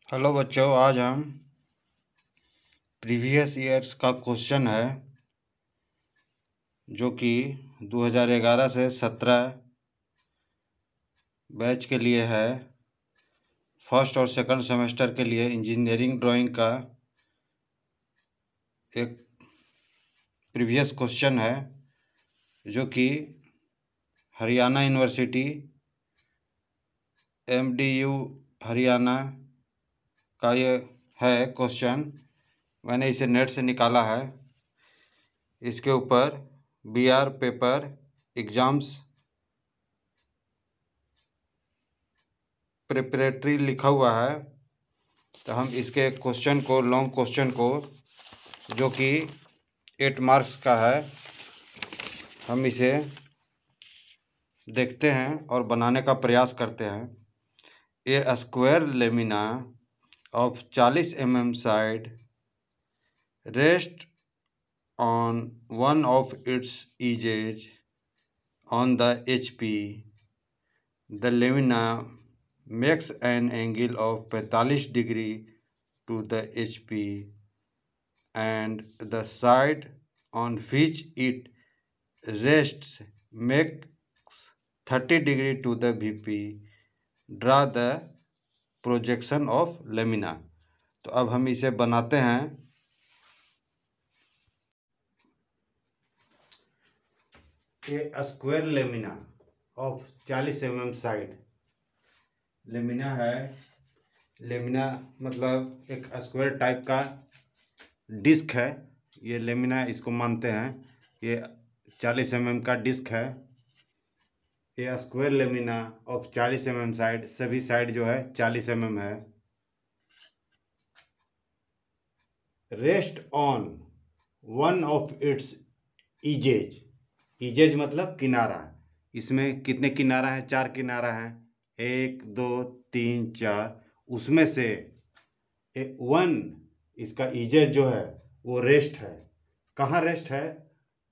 Hello बच्चों, आज हम प्रीवियस ईयर्स का क्वेश्चन है जो कि 2011 से 17 बैच के लिए है। फर्स्ट और सेकंड सेमेस्टर के लिए इंजीनियरिंग ड्राइंग का एक प्रीवियस क्वेश्चन है जो कि हरियाणा यूनिवर्सिटी MDU हरियाणा का ये है क्वेश्चन। मैंने इसे नेट से निकाला है। इसके ऊपर BR पेपर एग्ज़ाम्स प्रिपरेटरी लिखा हुआ है। तो हम इसके क्वेश्चन को, लॉन्ग क्वेश्चन को, जो कि 8 मार्क्स का है, हम इसे देखते हैं और बनाने का प्रयास करते हैं। A square lamina of 40 mm side rest on one of its edges on the HP. The lamina makes an angle of 45 degree to the HP and the side on which it rests makes 30 degree to the VP. Draw the projection of lamina. तो अब हम इसे बनाते हैं। A square lamina of 40 mm side. Lamina है, lamina मतलब एक square type का डिस्क है। ये लेमिना इसको मानते हैं। ये 40 mm का डिस्क है। ये square lamina of 40 mm side, सभी साइड जो है 40 mm है। Rest on one of its edges. Edges मतलब किनारा। इसमें कितने किनारा है? 4 किनारा है। 1 2 3 4। उसमें से वन, इसका इजेज जो है वो रेस्ट है। कहाँ रेस्ट है?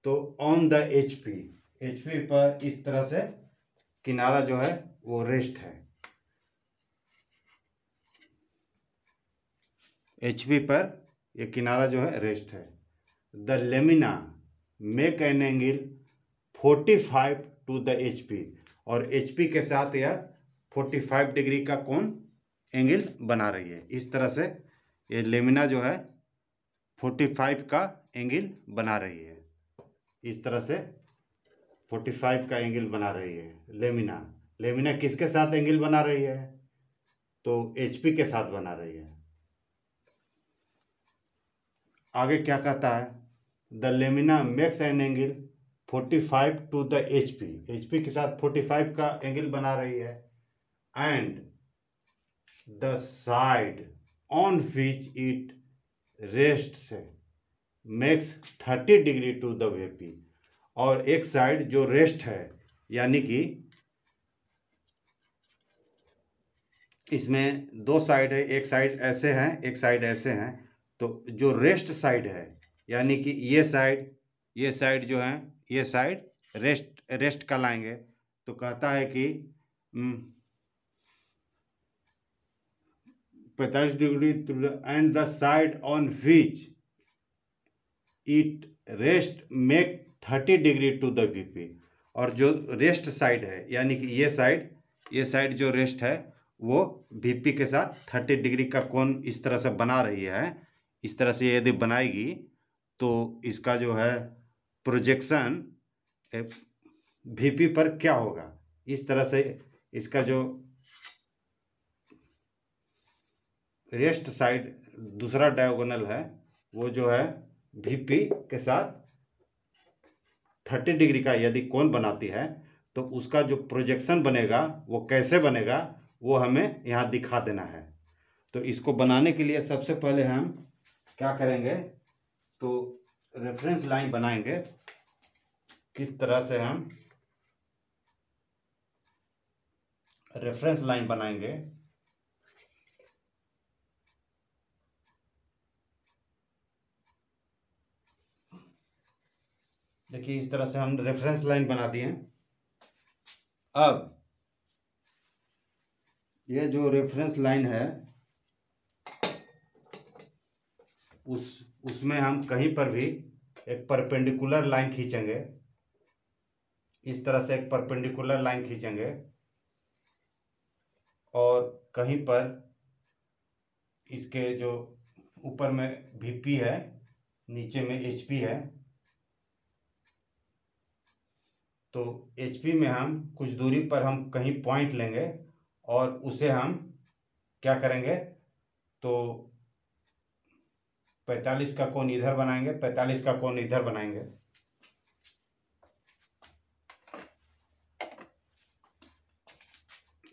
तो ऑन द HP। HP पर इस तरह से किनारा जो है वो रेस्ट है। HP पर ये किनारा जो है रेस्ट है। The lamina make an angle 45 to the HP, और HP के साथ यह 45 डिग्री का कोण एंगल बना रही है। इस तरह से ये लेमिना जो है 45 का एंगल बना रही है। इस तरह से 45 का एंगल बना रही है लेमिना। लेमिना किसके साथ एंगल बना रही है? तो HP के साथ बना रही है। आगे क्या कहता है? The lamina makes an angle 45 to the HP। HP के साथ 45 का एंगल बना रही है। And the side on which it rests makes 30 degree to the VP। और एक साइड जो रेस्ट है, यानी कि इसमें 2 साइड है, एक साइड ऐसे हैं, एक साइड ऐसे हैं। तो जो रेस्ट साइड है, यानी कि ये साइड जो है, ये साइड रेस्ट कहलाएंगे। तो कहता है कि 45 degree and the side on which it rest make 30 degree to the VP। और जो रेस्ट साइड है, यानी कि ये साइड जो रेस्ट है वो VP के साथ 30 डिग्री का कोण इस तरह से बना रही है। इस तरह से यदि बनाएगी तो इसका जो है प्रोजेक्शन VP पर क्या होगा? इस तरह से इसका जो रेस्ट साइड दूसरा डायगोनल है वो जो है VP के साथ 30 डिग्री का यदि कोण बनाती है तो उसका जो प्रोजेक्शन बनेगा वो कैसे बनेगा, वो हमें यहाँ दिखा देना है। तो इसको बनाने के लिए सबसे पहले हम क्या करेंगे? तो रेफरेंस लाइन बनाएंगे। किस तरह से हम रेफरेंस लाइन बनाएंगे? देखिए, इस तरह से हम रेफरेंस लाइन बना दिए। अब ये जो रेफरेंस लाइन है उसमें हम कहीं पर भी एक परपेंडिकुलर लाइन खींचेंगे। इस तरह से एक परपेंडिकुलर लाइन खींचेंगे और कहीं पर इसके जो ऊपर में VP है, नीचे में HP है, तो HP में हम कुछ दूरी पर हम कहीं पॉइंट लेंगे और उसे हम क्या करेंगे, तो 45 का कोण इधर बनाएंगे, 45 का कोण इधर बनाएंगे।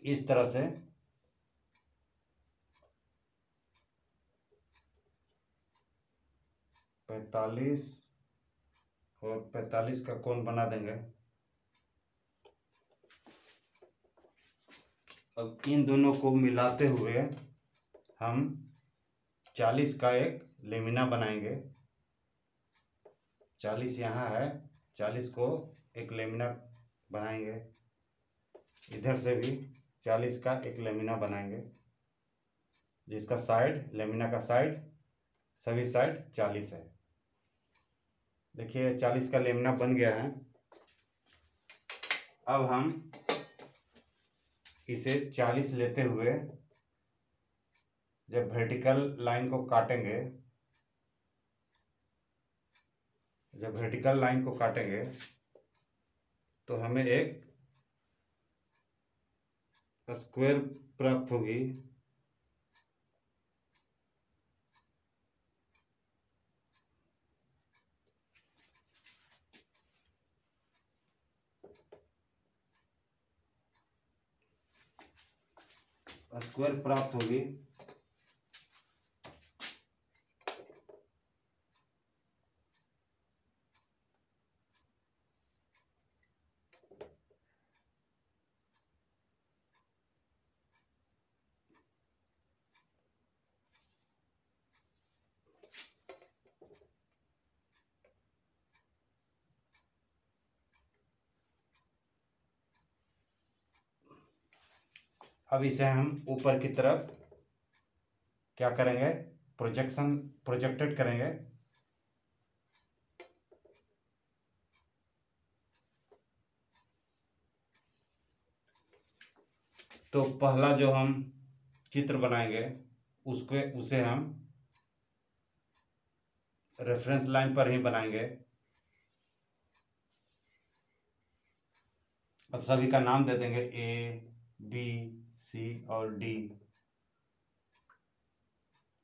इस तरह से 45 और 45 का कोण बना देंगे। अब इन दोनों को मिलाते हुए हम 40 का एक लेमिना बनाएंगे। 40 यहाँ है, 40 को एक लेमिना बनाएंगे। इधर से भी 40 का एक लेमिना बनाएंगे, जिसका साइड, लेमिना का साइड, सभी साइड 40 है। देखिए 40 का लेमिना बन गया है। अब हम इसे 40 लेते हुए जब वर्टिकल लाइन को काटेंगे, जब वर्टिकल लाइन को काटेंगे तो हमें एक स्क्वायर प्राप्त होगी। स्क्वायर प्राप्त होगी। अब इसे हम ऊपर की तरफ क्या करेंगे, प्रोजेक्टेड करेंगे। तो पहला जो हम चित्र बनाएंगे उसे हम रेफरेंस लाइन पर ही बनाएंगे। अब सभी का नाम दे देंगे A, B, C और D।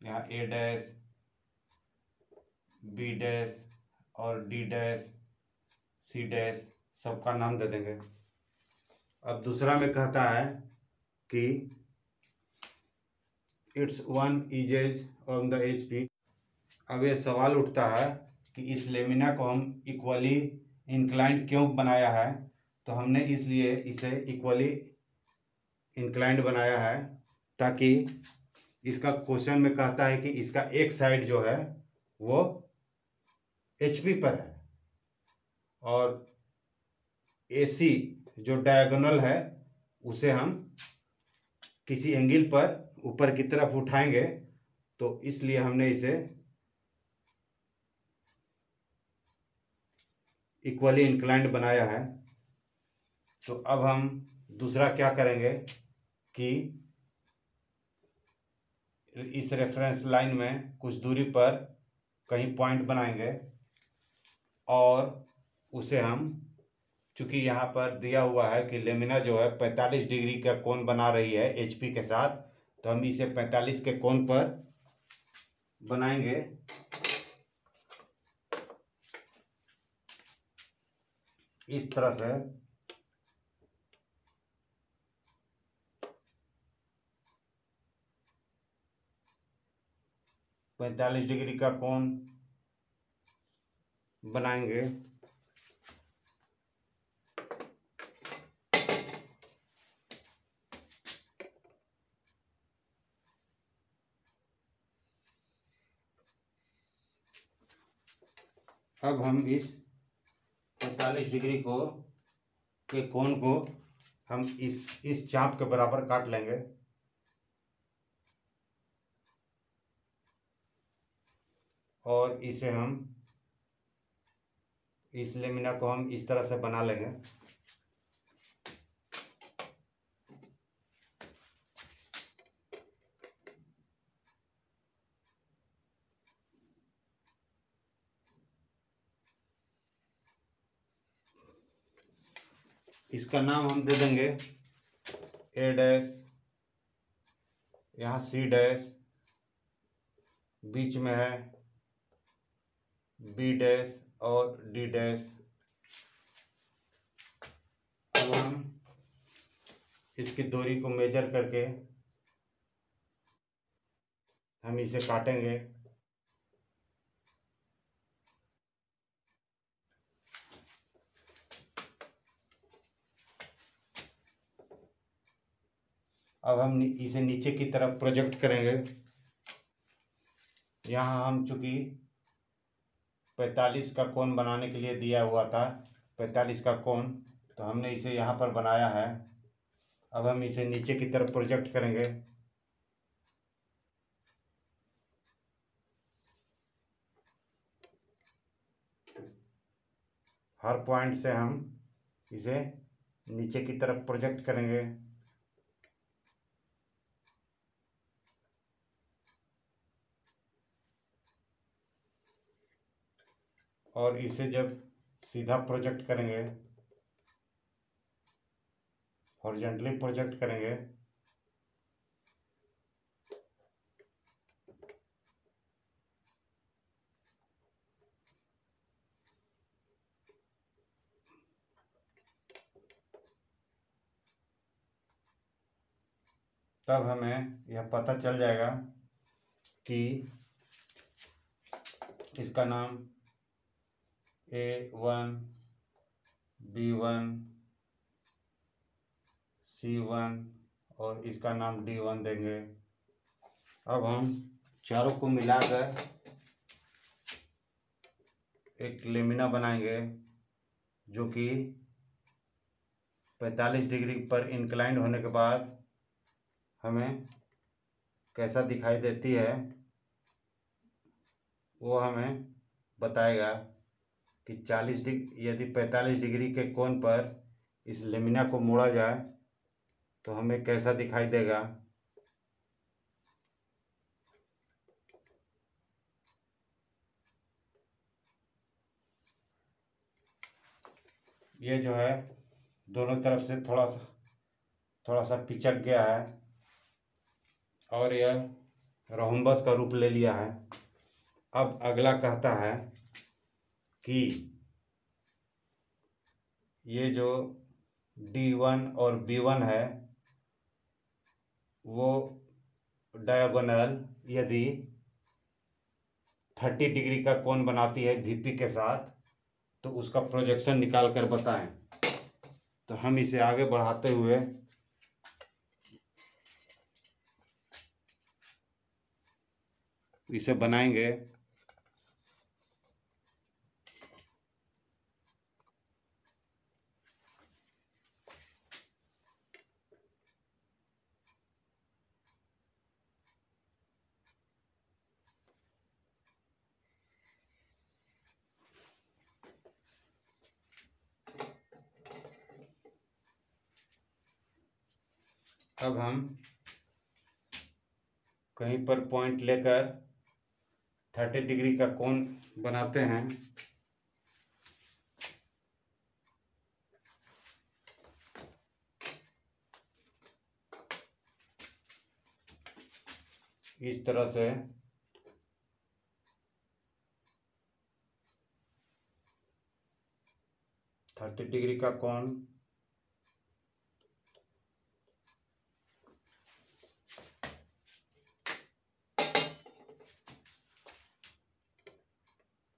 यहाँ A डैश, B डैश और D डैश, C डैश, सबका नाम दे देंगे। अब दूसरा में कहता है कि it's 1 inch on the HP। अब ये सवाल उठता है कि इस लेमिना को हम इक्वली इंक्लाइंड क्यों बनाया है। तो हमने इसलिए इसे इक्वली इंक्लाइंड बनाया है ताकि इसका क्वेश्चन में कहता है कि इसका एक साइड जो है वो HP पर है और AC जो डायगोनल है उसे हम किसी एंगल पर ऊपर की तरफ उठाएंगे। तो इसलिए हमने इसे इक्वली इंक्लाइंड बनाया है। तो अब हम दूसरा क्या करेंगे कि इस रेफरेंस लाइन में कुछ दूरी पर कहीं पॉइंट बनाएंगे और उसे हम, चूँकि यहाँ पर दिया हुआ है कि लेमिना जो है 45 डिग्री का कोण बना रही है HP के साथ, तो हम इसे 45 के कोण पर बनाएंगे। इस तरह से पैंतालीस डिग्री का कोण बनाएंगे। अब हम इस 45 डिग्री के कोण को हम इस चाप के बराबर काट लेंगे। और इसे हम इस लेमिना को हम इस तरह से बना लेंगे। इसका नाम हम दे देंगे ए डैश, यहाँ सी डैश, बीच में है बी डैश और डी डैश। अब हम इसकी दूरी को मेजर करके हम इसे काटेंगे। अब हम इसे नीचे की तरफ प्रोजेक्ट करेंगे। यहाँ हम चूँकि 45 का कोण बनाने के लिए दिया हुआ था, 45 का कोण, तो हमने इसे यहाँ पर बनाया है। अब हम इसे नीचे की तरफ प्रोजेक्ट करेंगे। हर पॉइंट से हम इसे नीचे की तरफ प्रोजेक्ट करेंगे। और इसे जब सीधा प्रोजेक्ट करेंगे, हॉरिजॉन्टली प्रोजेक्ट करेंगे, तब हमें यह पता चल जाएगा कि इसका नाम A1, B1, C1 और इसका नाम D1 देंगे। अब हम चारों को मिलाकर एक लेमिना बनाएंगे जो कि 45 डिग्री पर इंक्लाइंड होने के बाद हमें कैसा दिखाई देती है वो हमें बताएगा कि 40 डिग्री, यदि 45 डिग्री के कोण पर इस लेमिना को मोड़ा जाए तो हमें कैसा दिखाई देगा। ये जो है दोनों तरफ से थोड़ा सा पिचक गया है और यह रोम्बस का रूप ले लिया है। अब अगला कहता है कि ये जो D1 और B1 है वो डायगोनल यदि 30 डिग्री का कोण बनाती है VP के साथ तो उसका प्रोजेक्शन निकाल कर बताएं। तो हम इसे आगे बढ़ाते हुए इसे बनाएंगे। अब हम कहीं पर पॉइंट लेकर 30 डिग्री का कोण बनाते हैं। इस तरह से थर्टी डिग्री का कोण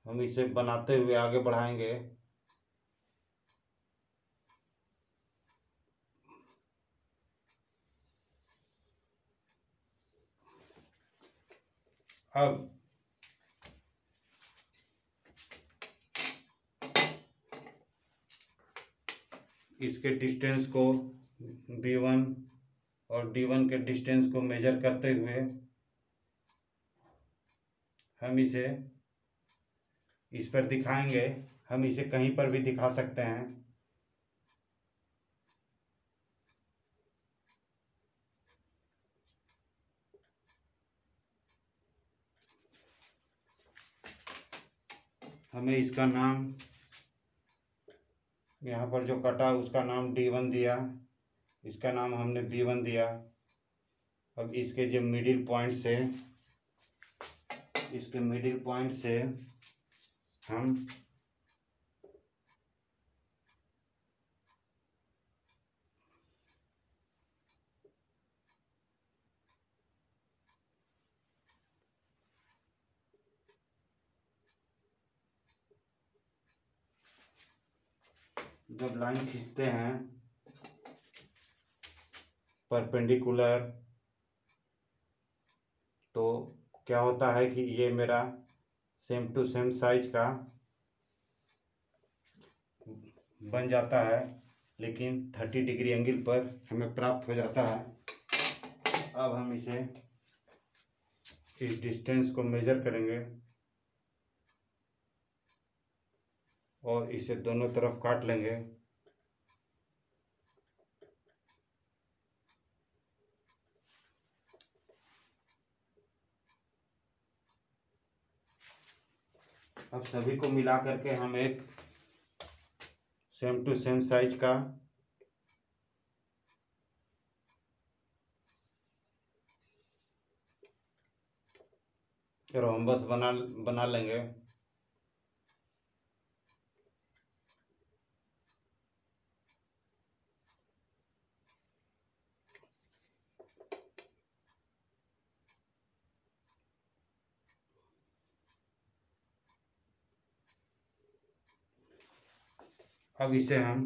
हम इसे बनाते हुए आगे बढ़ाएंगे। अब इसके डिस्टेंस को B1 और D1 के डिस्टेंस को मेजर करते हुए हम इसे इस पर दिखाएंगे, हम इसे कहीं पर भी दिखा सकते हैं। हमें इसका नाम यहाँ पर जो कटा उसका नाम D1 दिया, इसका नाम हमने B1 दिया। अब इसके जो मिडिल पॉइंट से, इसके मिडिल पॉइंट से हम जब लाइन खींचते हैं परपेंडिकुलर, तो क्या होता है कि ये मेरा सेम टू सेम साइज का बन जाता है, लेकिन 30 डिग्री एंगल पर हमें प्राप्त हो जाता है। अब हम इसे, इस डिस्टेंस को मेजर करेंगे और इसे दोनों तरफ काट लेंगे। अब सभी को मिला करके हम एक सेम टू सेम साइज का रोम्बस बना लेंगे। अब इसे हम,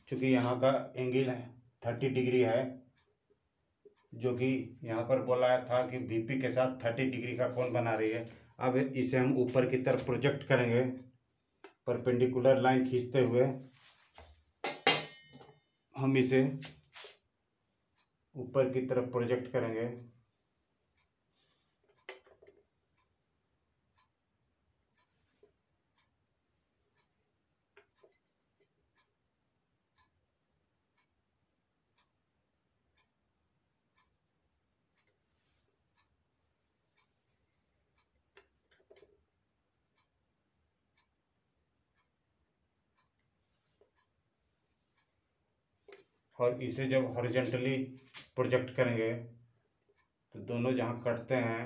चूँकि यहाँ का एंगल है 30 डिग्री है, जो कि यहाँ पर बोला था कि VP के साथ 30 डिग्री का कोण बना रही है। अब इसे हम ऊपर की तरफ प्रोजेक्ट करेंगे, परपेंडिकुलर लाइन खींचते हुए हम इसे ऊपर की तरफ प्रोजेक्ट करेंगे। और इसे जब हॉरिजॉन्टली प्रोजेक्ट करेंगे तो दोनों जहाँ कटते हैं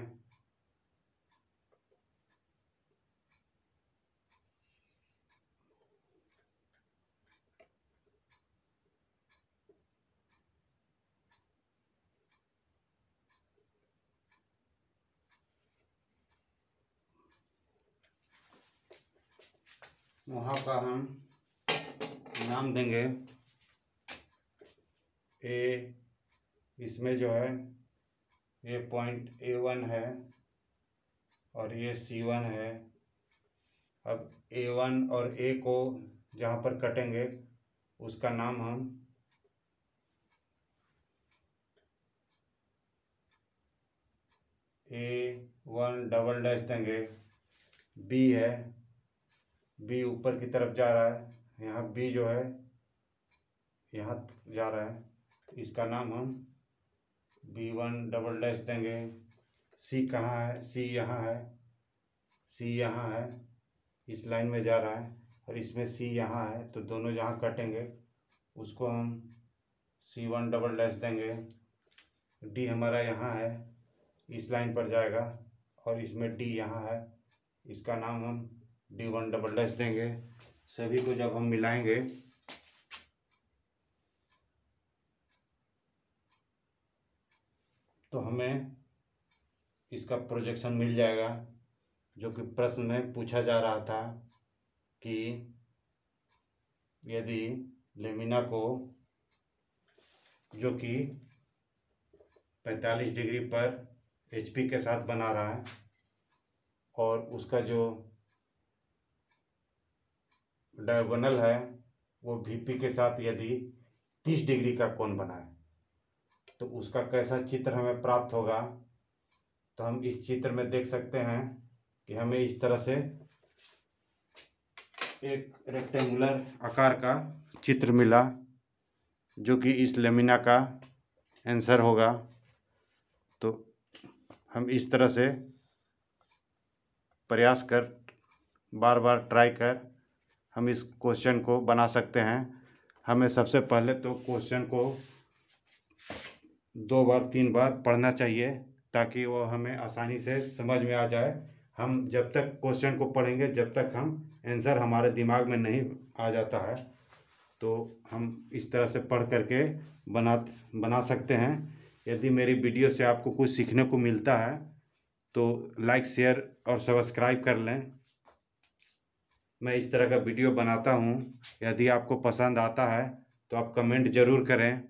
वहाँ का हम नाम देंगे ए। इसमें जो है ये पॉइंट A1 है और ये C1 है। अब A1 और A को जहाँ पर कटेंगे उसका नाम हम A1 डबल डैश देंगे। B है, B ऊपर की तरफ जा रहा है, यहाँ B जो है यहाँ जा रहा है, इसका नाम हम B1 डबल डैश देंगे। C कहाँ है? C यहाँ है, C यहाँ है, इस लाइन में जा रहा है और इसमें C यहाँ है, तो दोनों जहाँ कटेंगे उसको हम C1 डबल डैश देंगे। D हमारा यहाँ है, इस लाइन पर जाएगा और इसमें D यहाँ है, इसका नाम हम D1 डबल डैश देंगे। सभी को जब हम मिलाएंगे तो हमें इसका प्रोजेक्शन मिल जाएगा, जो कि प्रश्न में पूछा जा रहा था कि यदि लेमिना को, जो कि 45 डिग्री पर HP के साथ बना रहा है और उसका जो डायगोनल है वो VP के साथ यदि 30 डिग्री का कोण बनाए तो उसका कैसा चित्र हमें प्राप्त होगा। तो हम इस चित्र में देख सकते हैं कि हमें इस तरह से एक रेक्टेंगुलर आकार का चित्र मिला जो कि इस लेमिना का आंसर होगा। तो हम इस तरह से प्रयास कर बार बार ट्राई कर हम इस क्वेश्चन को बना सकते हैं। हमें सबसे पहले तो क्वेश्चन को 2 बार 3 बार पढ़ना चाहिए ताकि वो हमें आसानी से समझ में आ जाए। हम जब तक क्वेश्चन को पढ़ेंगे जब तक हम आंसर हमारे दिमाग में नहीं आ जाता है तो हम इस तरह से पढ़ करके बना सकते हैं। यदि मेरी वीडियो से आपको कुछ सीखने को मिलता है तो लाइक शेयर और सब्सक्राइब कर लें। मैं इस तरह का वीडियो बनाता हूँ। यदि आपको पसंद आता है तो आप कमेंट ज़रूर करें।